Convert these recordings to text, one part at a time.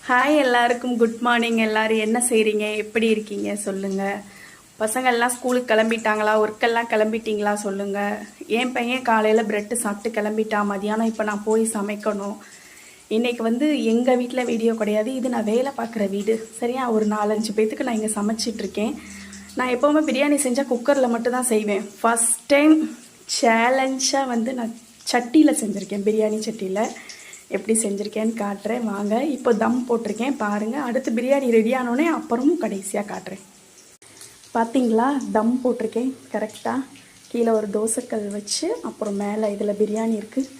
Hi எல்லாருக்கும் good morning. எல்லாரும் என்ன செய்கிறீங்க, எப்படி இருக்கீங்க சொல்லுங்கள். பசங்கள்லாம் ஸ்கூலுக்கு கிளம்பிட்டாங்களா, ஒர்க்கெல்லாம் கிளம்பிட்டீங்களா சொல்லுங்கள். என் பையன் காலையில் ப்ரெட்டு சாப்பிட்டு கிளம்பிட்டான். மதியானம் இப்போ நான் போய் சமைக்கணும். இன்றைக்கி வந்து எங்கள் வீட்டில் வீடியோ கிடையாது, இது நான் வேலை பார்க்குற வீடு சரியா. ஒரு 4-5 பேத்துக்கு நான் இங்கே சமைச்சிட்ருக்கேன். நான் எப்போவுமே பிரியாணி செஞ்சால் குக்கரில் மட்டும்தான் செய்வேன். ஃபஸ்ட் டைம் சேலஞ்சாக வந்து நான் சட்டியில் செஞ்சுருக்கேன். பிரியாணி சட்டியில் எப்படி செஞ்சுருக்கேன்னு காட்டுறேன் வாங்க. இப்போ தம் போட்டிருக்கேன் பாருங்கள். அடுத்து பிரியாணி ரெடி ஆனோடனே அப்புறமும் கடைசியாக காட்டுறேன். பார்த்தீங்களா, தம் போட்டிருக்கேன் கரெக்டாக. கீழே ஒரு தோசைக்கல் வச்சு அப்புறம் மேலே இதில் பிரியாணி இருக்குது.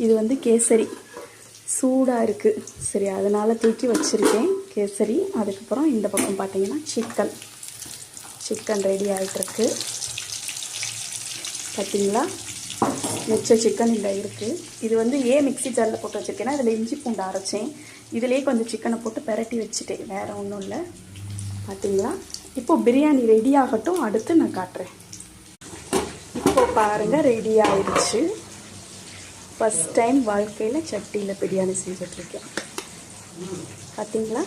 இது வந்து கேசரி சூடாக இருக்குது சரி, அதனால் தூக்கி வச்சுருக்கேன் கேசரி. அதுக்கப்புறம் இந்த பக்கம் பார்த்தீங்கன்னா சிக்கன் ரெடி ஆகிட்டுருக்கு. பார்த்தீங்களா, மிச்ச சிக்கன் இல்லை இருக்குது. இது வந்து ஏன் மிக்ஸி ஜாரில் போட்டு வச்சுருக்கேன்னா இதில் இஞ்சி பூண்டு அரைச்சேன். இதிலே கொஞ்சம் சிக்கனை போட்டு பெரட்டி வச்சுட்டேன், வேறு ஒன்றும் இல்லை. பார்த்தீங்களா, இப்போது பிரியாணி ரெடி ஆகட்டும், அடுத்து நான் காட்டுறேன். இப்போ பாருங்கள், ரெடி ஆயிடுச்சு. ஃபஸ்ட் டைம் வாழ்க்கையில் சட்டியில் பிரியாணி செஞ்சிட்ருக்கேன். பார்த்தீங்களா,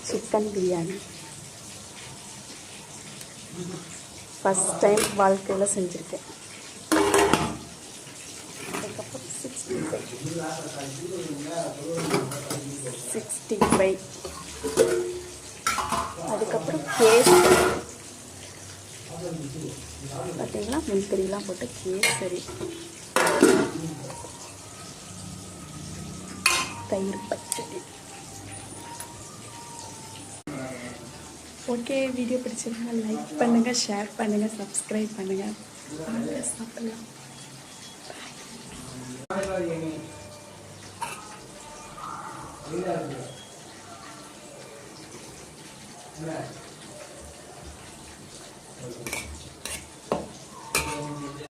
சிக்கன் பிரியாணி ஃபஸ்ட் டைம் வாழ்க்கையில் செஞ்சுருக்கேன். அதுக்கப்புறம் 65 அதுக்கப்புறம் கேசரி. பார்த்தீங்களா, முந்திரிலாம் போட்டு கேசரி, தயிர் பச்சடி. ஓகே, வீடியோ பிடிச்சிருந்தா லைக் பண்ணுங்கள், ஷேர் பண்ணுங்கள், சப்ஸ்கிரைப் பண்ணுங்கள். வாங்க சாப்பிடலாம். Right.